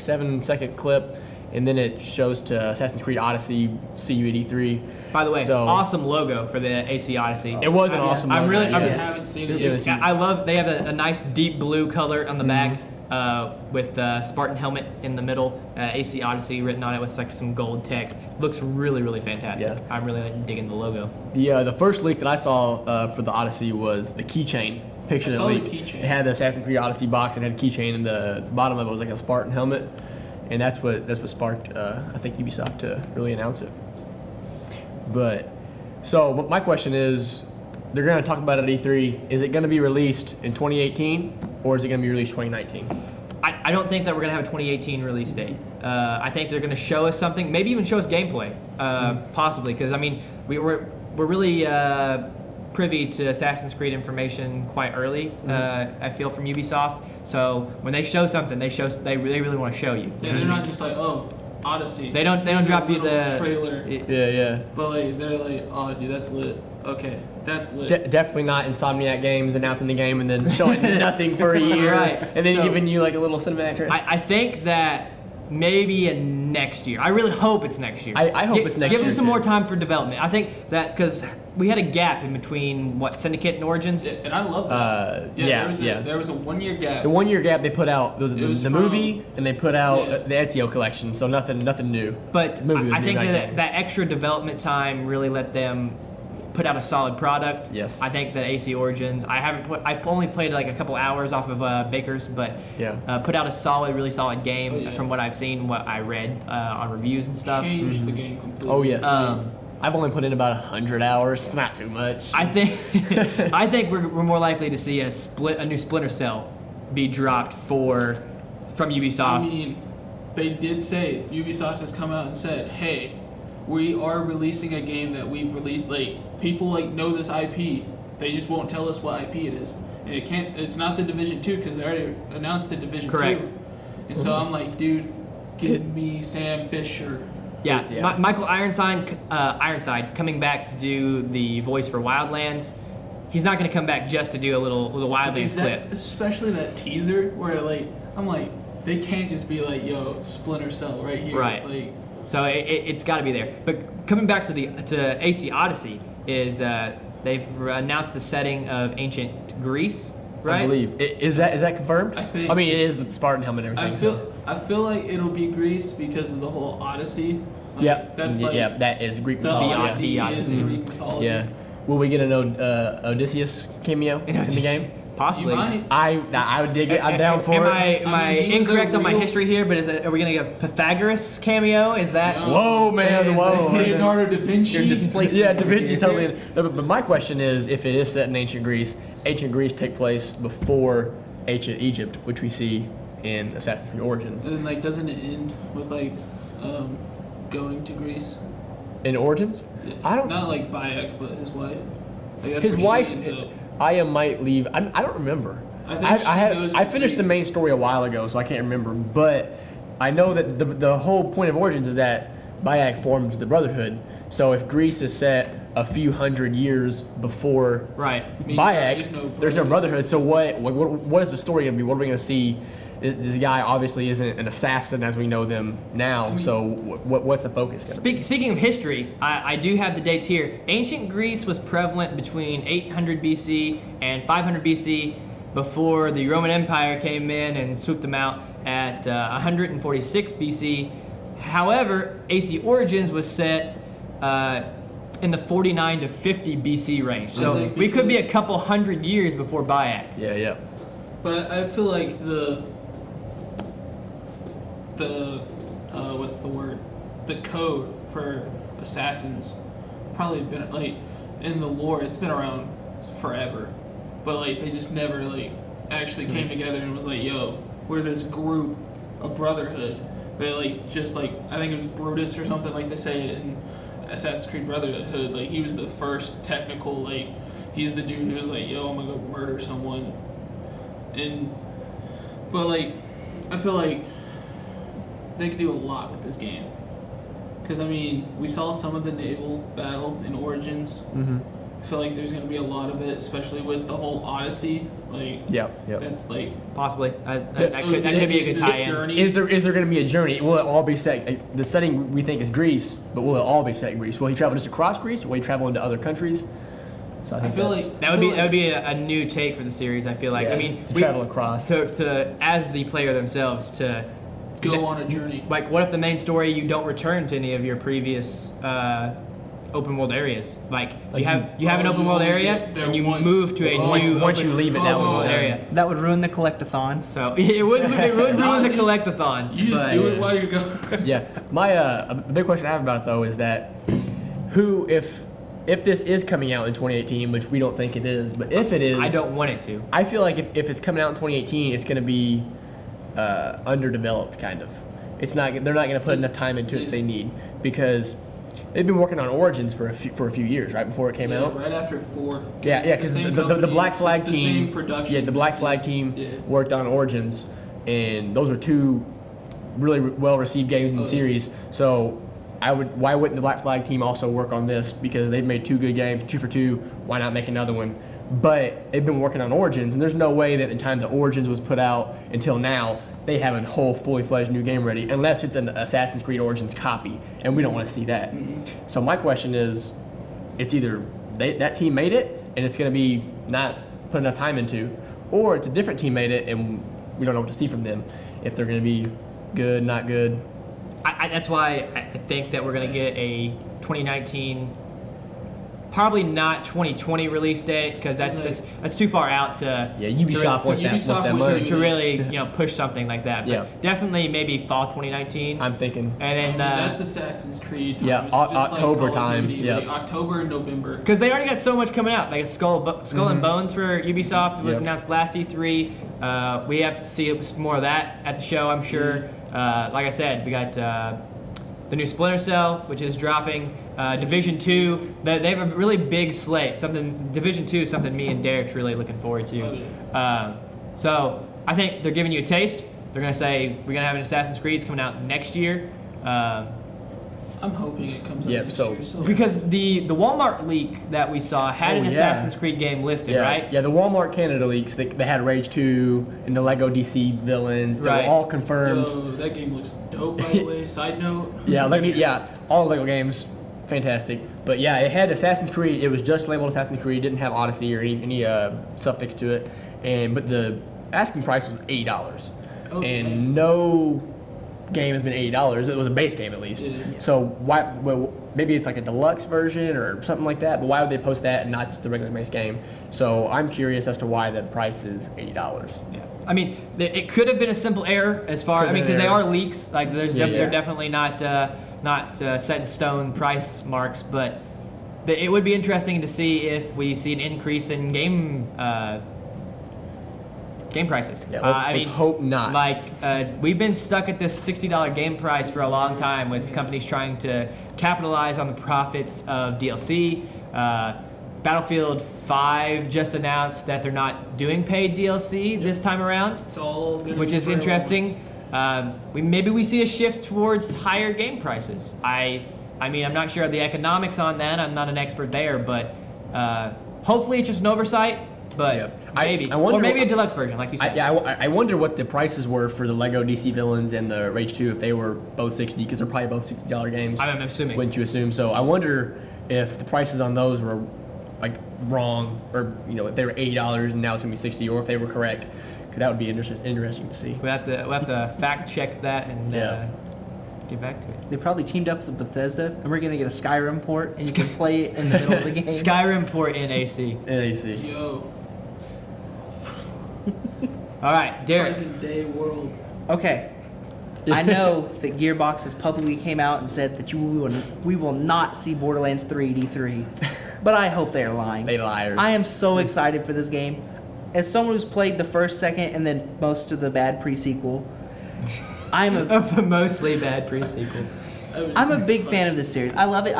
7 second clip, and then it shows to Assassin's Creed Odyssey, CU83. By the way, So- awesome logo for the AC Odyssey. It was an awesome. I'm logo, really- I I'm- yes. haven't seen it Yeah, yet. Yeah, I love. They have a nice deep blue color on the back, with the Spartan helmet in the middle. AC Odyssey written on it with like some gold text. Looks really, really fantastic. Yeah. I'm really digging the logo. The first leak that I saw for the Odyssey was the keychain picture. I that saw the leaked. keychain. It had the Assassin's Creed Odyssey box and had a keychain, and the bottom of it was like a Spartan helmet, and that's what sparked I think Ubisoft to really announce it. But so my question is, they're going to talk about it at E3. Is it going to be released in 2018 or is it going to be released 2019? I don't think that we're gonna have a 2018 release date. I think they're gonna show us something, maybe even show us gameplay, possibly. Because I mean, we're really privy to Assassin's Creed information quite early. I feel from Ubisoft. So when they show something, they really want to show you. Yeah, they're not just like, oh, Odyssey. They don't Here's a drop you little the trailer. Yeah. But like they're like, oh, dude, that's lit. Okay, that's lit. Definitely not Insomniac Games announcing the game and then showing nothing for a year, Right. and then So- giving you like a little cinematic trailer. I think that maybe in next year. I really hope it's next year. I hope it's next Give year, them some too. more time for development. I think that because we had a gap in between Syndicate and Origins. Yeah, and I love that. Yeah. There was a 1 year gap. The 1 year gap they put out was It was the from- movie, and they put out Yeah. the Ezio collection, so nothing new. But The movie was I think new back that then. that extra development time really let them put out a solid product. Yes. I think that AC Origins. I've only played like a couple hours off of Baker's, but Yeah. put out a really solid game Oh, yeah. from what I've seen, what I read on reviews and stuff. Changed the game completely. Oh yes. Um, I've only put in about 100 hours. It's not too much. I think we're more likely to see a new Splinter Cell be dropped from Ubisoft. I mean, they did say Ubisoft has come out and said, "Hey, we are releasing a game that we've released. Like people like know this IP. They just won't tell us what IP it is. And it can't. It's not the Division 2 because they already announced the Division Correct. 2. And so I'm like, dude, give me Sam Fisher. Yeah, Yeah. Michael Ironside coming back to do the voice for Wildlands. He's not going to come back just to do a little Wildlands Is that, clip. especially that teaser where like I'm like, they can't just be like, yo, Splinter Cell right here. Right. Like, So it's got to be there. But coming back to AC Odyssey is they've announced the setting of ancient Greece, right? I believe. Is that confirmed? I think- I mean, it is the Spartan helmet and everything. I feel like it'll be Greece because of the whole Odyssey. Like, Yeah. That's like yeah. That is Greek the mythology. Odyssey Odyssey. is Greek mythology. Yeah. Will we get an Odysseus cameo in the game? Possibly. You might. I would dig it. I'm down for am it. Am I he was a incorrect on my real- history here? But are we gonna get a Pythagoras cameo? Is that? No. Whoa, man! Is Whoa. that- Leonardo da Vinci. You're displacing. Yeah, Da Vinci totally. No, but my question is, if it is set in ancient Greece take place before ancient Egypt, which we see in Assassin's Creed Origins. And like, doesn't it end with like going to Greece? In Origins, I don't. Not like Bayek, but his wife. Like, that's His where she wife, ends up. Aya might leave. I don't remember. I think she goes I to finished the Greece. main story a while ago, so I can't remember. But I know that the whole point of Origins is that Bayek forms the Brotherhood. So if Greece is set a few hundred years before Right. Means Bayek, there's no Brotherhood. So what is the story going to be? What are we going to see? This guy obviously isn't an assassin as we know them now. So what's the focus going to be? Speaking of history, I do have the dates here. Ancient Greece was prevalent between 800 BC and 500 BC before the Roman Empire came in and swooped them out at 146 BC. However, AC Origins was set in the 49 to 50 BC range. So Like, we could be a because- couple hundred years before Bayek. Yeah. But I feel like the what's the word? The code for assassins probably been like in the lore. It's been around forever, but like they just never like actually came together and was like, "Yo, we're this group, a brotherhood." They like just like I think it was Brutus or something like they say in Assassin's Creed Brotherhood. Like he was the first technical like he's the dude who was like, "Yo, I'm gonna go murder someone." But like, I feel like they could do a lot with this game. Cause I mean, we saw some of the naval battle in Origins. Mm-hmm. I feel like there's gonna be a lot of it, especially with the whole Odyssey. Like, Yep. that's like Possibly. That That's- could be a good Odysseus' tie-in. journey. Is there going to be a journey? Will it all be set? The setting we think is Greece, but will it all be set in Greece? Will he travel just across Greece, or will he travel into other countries? So I think feel that's- like That would be a new take for the series. I feel like. Yeah, I mean, to travel across. to as the player themselves to go on a journey. like, what if the main story you don't return to any of your previous open world areas? Like you have an Oh, open you world only area get there and you once. move to a new once open you leave it, that open one's world done. area. That would ruin the collectathon. So it would ruin the collectathon. You just but- do it while you're going. Yeah. My a big question I have about it though is that if this is coming out in 2018, which we don't think it is, but if it is, I don't want it to. I feel like if it's coming out in 2018, it's going to be underdeveloped, kind of. It's not. They're not going to put enough time into it they need because they've been working on Origins for a few years, right before it came out. Right after 4. Yeah, It's because same the company, Black Flag it's the team. same production. Yeah, the Black Flag team Yeah. worked on Origins, and those are two really well received games in the Oh, yeah. series. So why wouldn't the Black Flag team also work on this? Because they've made 2 good games, 2 for 2. Why not make another one? But they've been working on Origins, and there's no way that the time the Origins was put out until now, they have a whole fully fledged new game ready, unless it's an Assassin's Creed Origins copy, and we don't want to see that. So my question is, it's either that team made it, and it's going to be not put enough time into, or it's a different team made it, and we don't know what to see from them. If they're going to be good, not good. That's why I think that we're gonna get a 2019, probably not 2020 release date because that's too far out to Yeah, Ubisoft wants Ubisoft that wants money. to really push something like that. But Yeah. definitely maybe fall 2019. I'm thinking. and I then mean, that's Assassin's Creed. Time. Yeah, It's just like October Call of time, Duty, yeah. like October and November. because they already got so much coming out, like Skull and Bones for Ubisoft was Yep. announced last E3. We have to see more of that at the show, I'm sure. Like I said, we got the new Splinter Cell, which is dropping. Division 2, they have a really big slate. Division 2 is something me and Derek's really looking forward to. So I think they're giving you a taste. They're gonna say we're gonna have an Assassin's Creed. It's coming out next year. I'm hoping it comes out Yep, next so- year. So Because the Walmart leak that we saw had Oh, an yeah. Assassin's Creed game listed, Yeah, right? yeah. The Walmart Canada leaks. They had Rage 2 and the Lego DC villains. They Right. were all confirmed. Yo, that game looks dope, by the way. Side note. Yeah, all the Lego games, fantastic. But yeah, it had Assassin's Creed. It was just labeled Assassin's Creed. Didn't have Odyssey or any suffix to it. But the asking price was $80, Okay. and no game has been $80. It was a base game at least. Yeah. So why? Well, maybe it's like a deluxe version or something like that. But why would they post that and not just the regular base game? So I'm curious as to why the price is $80. Yeah. I mean, it could have been a simple error as far. Could I mean, have been because they an are error. leaks. Like, Yeah. they're definitely not set in stone price marks. But it would be interesting to see if we see an increase in game prices. Yeah, I let's mean, hope not. Like, we've been stuck at this $60 game price for a long time with companies trying to capitalize on the profits of DLC. Battlefield 5 just announced that they're not doing paid DLC this time around, It's all good. which is for a while. interesting. Maybe we see a shift towards higher game prices. I mean, I'm not sure of the economics on that. I'm not an expert there, but hopefully it's just an oversight. But Yeah. maybe, I wonder or maybe a what- deluxe version, like you said. I wonder what the prices were for the Lego DC Villains and the Rage 2 if they were both 60, because they're probably both $60 games. I'm assuming. Wouldn't you assume? So I wonder if the prices on those were like wrong, or if they were $80 and now it's gonna be 60, or if they were correct. 'Cause that would be interesting to see. We'll have to fact check that and Yeah. get back to it. They probably teamed up with Bethesda, and we're gonna get a Skyrim port, and you can play it in the middle of the game. Skyrim port in AC. And they see. Yo, All right, Derek. present day world. Okay. I know that Gearbox has publicly came out and said that we will not see Borderlands 3 D3, but I hope they're lying. They liars. I am so excited for this game. As someone who's played the first, second, and then most of the bad pre-sequel, I'm a Of a mostly bad pre-sequel. I'm a big fan of this series. I love it.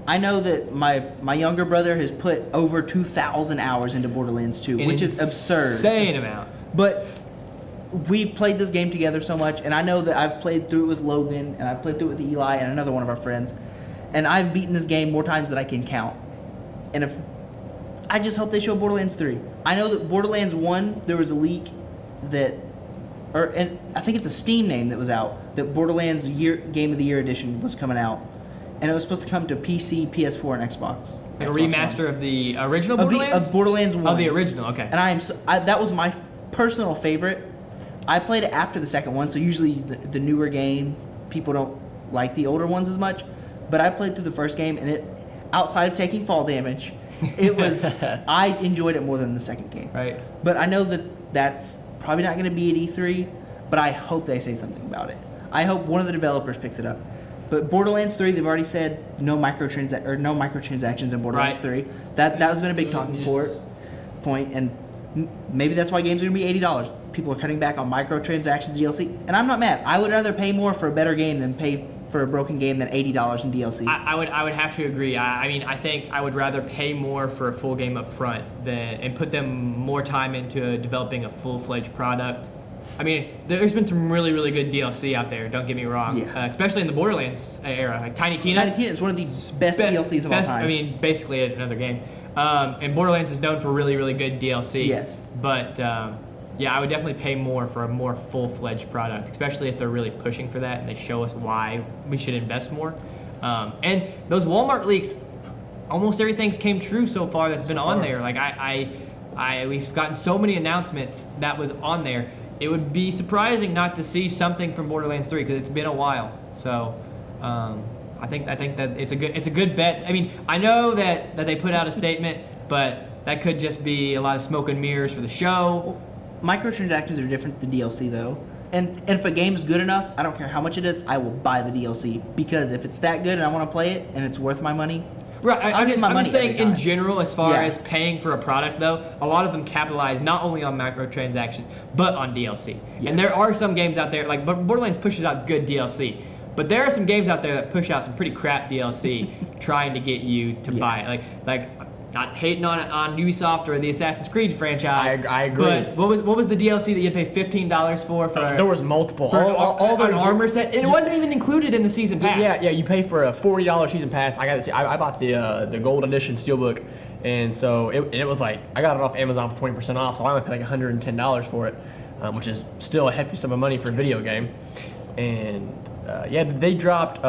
I know that my younger brother has put over 2,000 hours into Borderlands 2, An which is absurd. Insane amount. But we've played this game together so much, and I know that I've played through it with Logan, and I've played through it with Eli and another one of our friends, and I've beaten this game more times than I can count. And if I just hope they show Borderlands 3. I know that Borderlands 1, there was a leak and I think it's a Steam name that was out, that Borderlands Game of the Year edition was coming out, and it was supposed to come to PC, PS4, and Xbox. A Xbox remaster One. of the original of Borderlands? of Borderlands 1. Oh, the original, okay. And that was my personal favorite. I played it after the second one, so usually the newer game, people don't like the older ones as much. But I played through the first game, and outside of taking fall damage, I enjoyed it more than the second game. Right. But I know that that's probably not going to be at E3, but I hope they say something about it. I hope one of the developers picks it up. But Borderlands 3, they've already said no microtransactions in Borderlands Right. 3. That has been a big talking Goodness. point, and maybe that's why games are going to be $80. People are cutting back on microtransactions DLC, and I'm not mad. I would rather pay more for a better game than pay for a broken game than $80 in DLC. I would have to agree. I mean, I think I would rather pay more for a full game up front and put them more time into developing a full-fledged product. I mean, there's been some really, really good DLC out there, don't get me wrong. Yeah. Especially in the Borderlands era. Like Tiny Tina. Tiny Tina is one of the best DLCs of all time. I mean, basically another game. And Borderlands is known for really, really good DLC. Yes. But yeah, I would definitely pay more for a more full-fledged product, especially if they're really pushing for that and they show us why we should invest more. And those Walmart leaks, almost everything's came true so far that's been on there. Like we've gotten so many announcements that was on there. It would be surprising not to see something from Borderlands 3 because it's been a while. So I think that it's a good bet. I mean, I know that they put out a statement, but that could just be a lot of smoke and mirrors for the show. Microtransactions are different than DLC though. And if a game is good enough, I don't care how much it is, I will buy the DLC. Because if it's that good and I want to play it and it's worth my money, Right, I'll I'm get just my money saying every in time. general, as far Yeah. as paying for a product, though, a lot of them capitalize not only on microtransactions but on DLC. Yeah. And there are some games out there, like Borderlands pushes out good DLC, but there are some games out there that push out some pretty crap DLC, trying to get you to Yeah. buy it. Like not hating on Ubisoft or the Assassin's Creed franchise. I agree. But what was the DLC that you paid $15 for? There was multiple. for all an the armor set, and it wasn't even included in the season pass. Yeah. You pay for a $40 season pass. I bought the gold edition steelbook, and so it was like I got it off Amazon for 20% off. So I only paid like $110 for it, which is still a hefty sum of money for a video game. And they dropped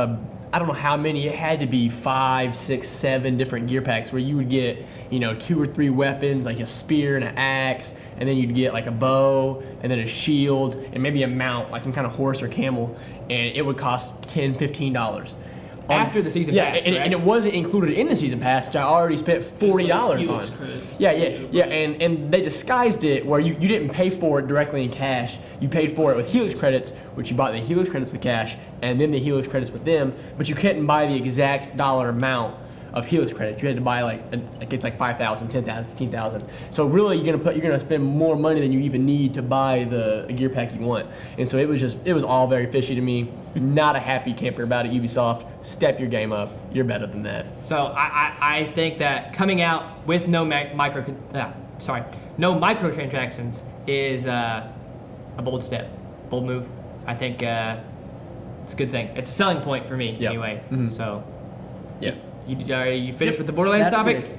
I don't know how many. It had to be 5, 6, 7 different gear packs where you would get 2 or 3 weapons, like a spear and an axe, and then you'd get like a bow and then a shield and maybe a mount, like some kind of horse or camel, and it would cost $10, $15. after the season Yeah, passed, and it correct? wasn't included in the season pass, which I already spent $40 on. Helix credits. Yeah, and they disguised it where you didn't pay for it directly in cash. You paid for it with Helix credits, which you bought the Helix credits with cash, and then the Helix credits with them. But you couldn't buy the exact dollar amount of Helix credits. You had to buy it's like 5,000, 10,000, 15,000. So really, you're gonna spend more money than you even need to buy the gear pack you want. And so it was all very fishy to me. Not a happy camper about it. Ubisoft, step your game up. You're better than that. So I think that coming out with no microtransactions is a bold step, bold move. I think it's a good thing. It's a selling point for me Yep. anyway. Mhm. So Yeah. you finished with the Borderlands That's topic? good.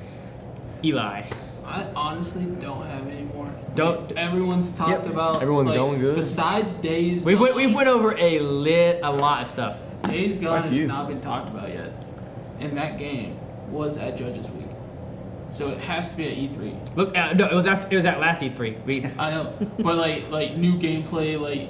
Eli. I honestly don't have any more. Don't- Everyone's talked Yep. about. Everyone's going good. Besides Days We've Gone, went over a lot of stuff. Days Gone Quite a has few. not been talked about yet, and that game was at Judges Week, so it has to be at E3. Look, no, it was at last E3. I know, but like new gameplay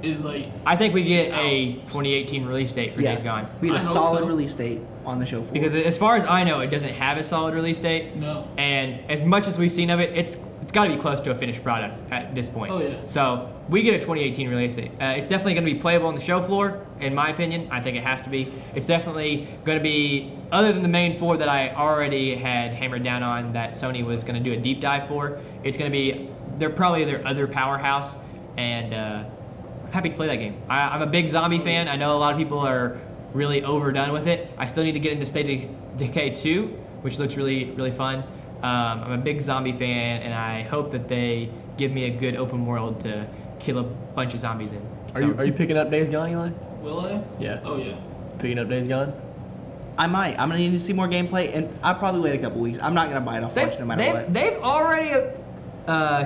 is like I think we get It's a 2018 release date for Yeah. Days Gone. We had a I hope solid so. release date on the show floor. Because as far as I know, it doesn't have a solid release date. no. And as much as we've seen of it, it's got to be close to a finished product at this point. Oh, yeah. So we get a 2018 release date. It's definitely going to be playable on the show floor, in my opinion. I think it has to be. It's definitely going to be, other than the main four that I already had hammered down on that Sony was going to do a deep dive for, it's going to be, they're probably their other powerhouse. And I'm happy to play that game. I'm a big zombie fan. I know a lot of people are really overdone with it. I still need to get into State of Decay 2, which looks really, really fun. I'm a big zombie fan, and I hope that they give me a good open world to kill a bunch of zombies in. Are you picking up Days Gone, Eli? Will I? Yeah. Oh yeah. Picking up Days Gone? I might. I'm gonna need to see more gameplay, and I'll probably wait a couple weeks. I'm not gonna buy it off launch no matter what. They've already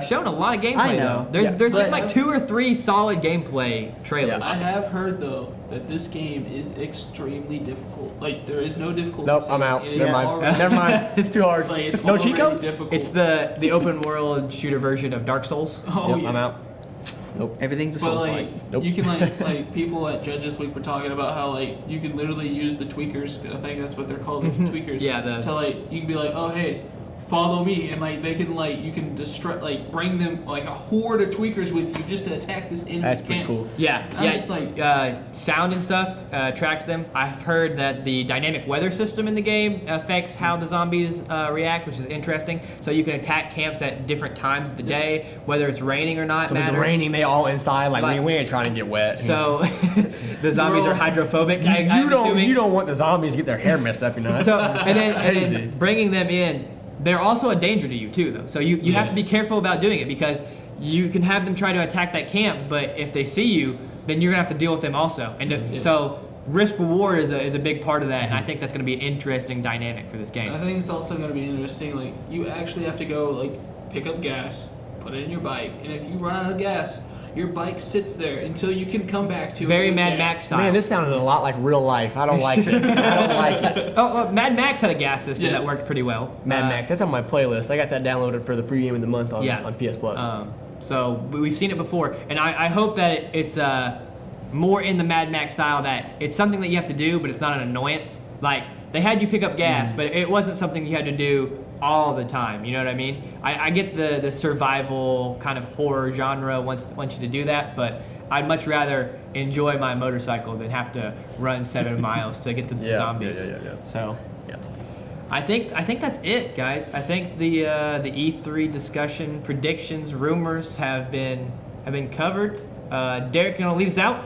shown a lot of gameplay. I know. Though. There's Yeah, been like 2 or 3 solid gameplay trailers. I have heard though that this game is extremely difficult. Like there is no difficulty. Nope, I'm setting. out. It is Never mind. already- Never mind. It's too hard. Like, it's No cheat already codes? difficult. It's the open world shooter version of Dark Souls. Oh Yep, yeah. I'm out. Nope. Everything's a But Souls like, like. Nope. you can like people at Judges Week were talking about how like you can literally use the tweakers. I think that's what they're called, the tweakers. Yeah, to like you can be like, oh hey, follow me, and like they can like you can bring them like a horde of tweakers with you just to attack this enemy That's pretty camp. cool. Yeah, I'm yeah. just like- Sound and stuff tracks them. I've heard that the dynamic weather system in the game affects how the zombies react, which is interesting. So you can attack camps at different times of the day, whether it's raining or not. So if it's matters. raining, they all inside. Like, Like- we ain't trying to get wet. So the zombies Bro. are hydrophobic. you don't assuming. you don't want the zombies to get their hair messed up, you know. So and crazy. then bringing them in, they're also a danger to you too, though. So you have Yeah. to be careful about doing it because you can have them try to attack that camp, but if they see you, then you're gonna have to deal with them also. And Yeah. so risk reward is a big part of that, and I think that's gonna be an interesting dynamic for this I game. think it's also going to be interesting. Like you actually have to go like pick up gas, put it in your bike, and if you run out of gas, your bike sits there until you can come back to it. Very with Mad gas. Max style. Man, this sounded a lot like real life. I don't like this. I don't like it. Oh, well, Mad Max had a gas system that Yes. worked pretty well. Mad Max. That's on my playlist. I got that downloaded for the free game of the month on PS Plus. So we've seen it before, and I hope that it's more in the Mad Max style, that it's something that you have to do, but it's not an annoyance. Like they had you pick up gas, but it wasn't something you had to do all the time. You know what I mean? I get the survival kind of horror genre wants you to do that, but I'd much rather enjoy my motorcycle than have to run 7 miles to get to the Yeah, zombies. yeah. So. Yeah. I think that's it, guys. I think the E3 discussion, predictions, rumors have been covered. Derek, you want to lead us out?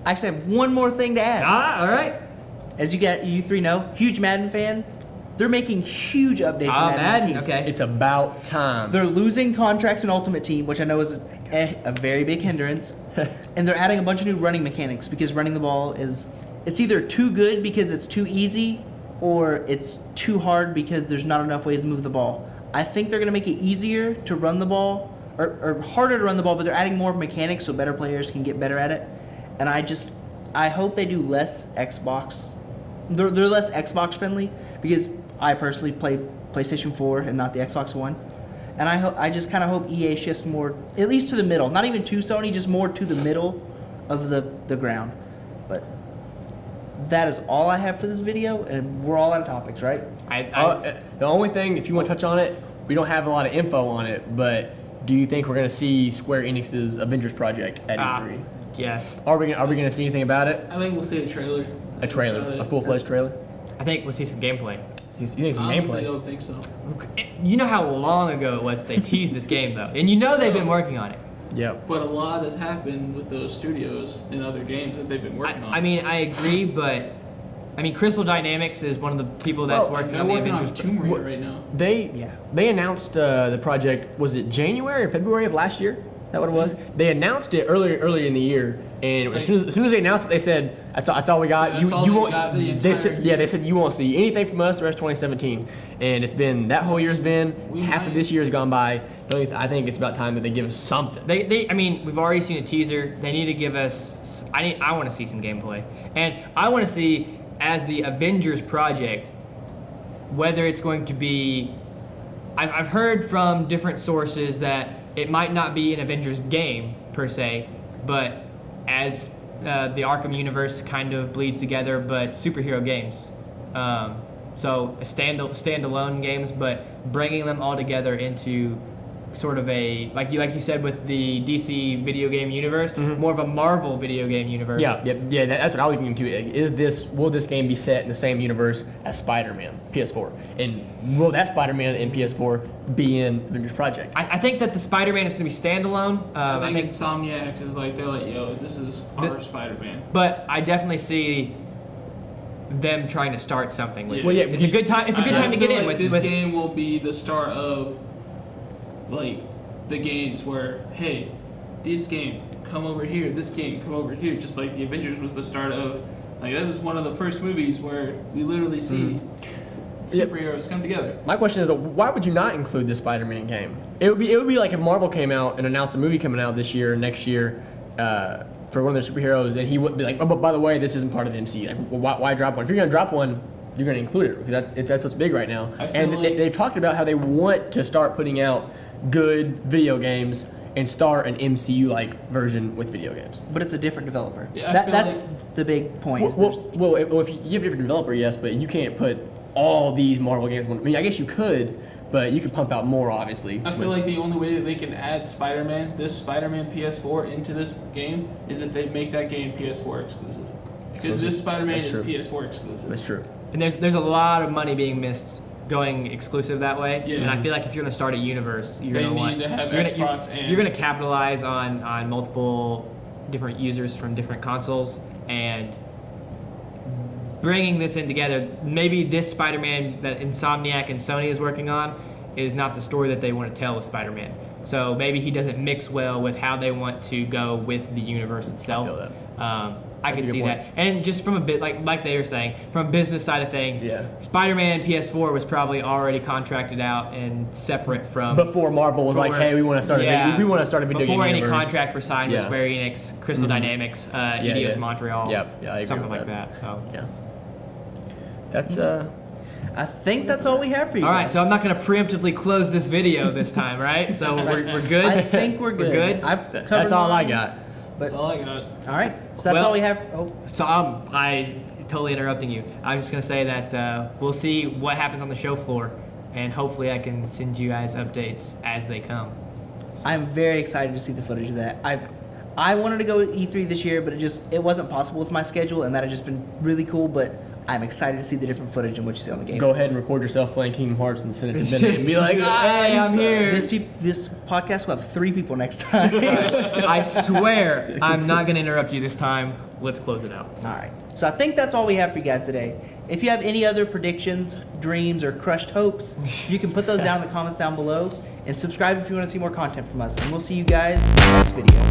I actually have one more thing to add. All right. As you 3 know, huge Madden fan. They're making huge updates in Madden Madden. 19. Okay. It's about time. They're losing contracts in Ultimate Team, which I know is a very big hindrance. And they're adding a bunch of new running mechanics because running the ball it's either too good because it's too easy or it's too hard because there's not enough ways to move the ball. I think they're going to make it easier to run the ball or harder to run the ball, but they're adding more mechanics so better players can get better at it. And I hope they do less Xbox. They're less Xbox friendly because I personally play PlayStation 4 and not the Xbox One. And I just kind of hope EA shifts more, at least to the middle. Not even to Sony, just more to the middle of the ground. But that is all I have for this video, and we're all out of topics, right? The only thing, if you want to touch on it, we don't have a lot of info on it, but do you think we're going to see Square Enix's Avengers project at E3? Yes. Are we going to see anything about it? I think we'll see a trailer. A trailer, That's a about it. full-fledged trailer? I think we'll see some gameplay. You think some Honestly, I gameplay? don't think so. You know how long ago it was that they teased this game, though, and you know they've been working on it. Yep. But a lot has happened with those studios in other games that they've been working on. I mean, I agree, but I mean, Crystal Dynamics is one of the people that's Well, working they're on the working on Avengers. Tomb Raider what- right now. They announced the project. Was it January or February of last year? Is that what it was? They announced it earlier in the year, and as soon as they announced it, they said that's all we got. Yeah, that's all they won't. got the They said entire year. they said you won't see anything from us the rest of 2017, and it's been that whole year's been We half of might- this year has gone by. I think it's about time that they give us something. I mean, we've already seen a teaser. They need to give us. I want to see some gameplay, and I want to see as the Avengers project whether it's going to be. I've heard from different sources that it might not be an Avengers game per se, but as the Arkham universe kind of bleeds together, but superhero games. So standalone games, but bringing them all together into sort of a like you said with the DC video game universe, more of a Marvel video game universe. Yeah. That's what I was thinking too. Will this game be set in the same universe as Spider-Man PS4? And will that Spider-Man in PS4 be in Avengers Project? I think that the Spider-Man is going to be standalone. I think Insomniac is like, they're like, yo, this is our Spider-Man. But I definitely see them trying to start something with. Well, yeah, it's a good time. It's a good I time to get feel in like with. this game will be the start of like the games where, hey, this game come over here, this game come over here, just like the Avengers was the start of. Like that was one of the first movies where we literally see superheroes come together. My question is, why would you not include the Spider-Man game? It would be like if Marvel came out and announced a movie coming out this year, next year, for one of their superheroes, and he would be like, oh, but by the way, this isn't part of the MCU. Like, why drop one? If you're gonna drop one, you're gonna include it because that's what's big right now. I feel And like- they've talked about how they want to start putting out good video games and start an MCU-like version with video games. But it's a different developer. Yeah, I That's feel the big point. is there's- Well, if you have a different developer, yes, but you can't put all these Marvel games. I mean, I guess you could, but you could pump out more, obviously. I feel like the only way that they can add this Spider-Man PS4 into this game is if they make that game PS4 exclusive. Because this Spider-Man That's is true. PS4 exclusive. That's true. And there's a lot of money being missed going exclusive that way. Yeah. And I feel like if you're going to start a universe, you're They going to need want to have you're gonna- Xbox you're, and- you're going to capitalize on multiple different users from different consoles and bringing this in together. Maybe this Spider-Man that Insomniac and Sony is working on is not the story that they want to tell with Spider-Man. So maybe he doesn't mix well with how they want to go with the universe itself. feel that. I That's a can good see point. that. And just from a bit like they were saying, from a business side of things, Yeah. Spider-Man PS4 was probably already contracted out and separate from Before Marvel was like, before- hey, we want to start. yeah, We want to start a video game before any universe. contract was signed with Yeah. Square Enix, Crystal Dynamics, Eidos yeah. Montreal, Yep, yeah, I agree something with like that. that. So. Yeah. That's I think that's all we have for you All right, guys. so I'm not going to preemptively close this video this time, right? So we're good. I think we're good. We're good. I've covered that's all I mine. got. That's all I got. All right, so that's Well- all we have. Oh, So I totally interrupting you. I'm just gonna say that we'll see what happens on the show floor, and hopefully I can send you guys updates as they come. I'm very excited to see the footage of that. I wanted to go with E3 this year, but it wasn't possible with my schedule, and that had just been really cool. But I'm excited to see the different footage and what you see on the game. Go ahead and record yourself playing Kingdom Hearts and send it to Bennett and be like, Hey, I'm here. This podcast will have 3 people next time. I swear I'm not gonna interrupt you this time. Let's close it out. All right. So I think that's all we have for you guys today. If you have any other predictions, dreams, or crushed hopes, you can put those down in the comments down below. And subscribe if you want to see more content from us. And we'll see you guys in the next video.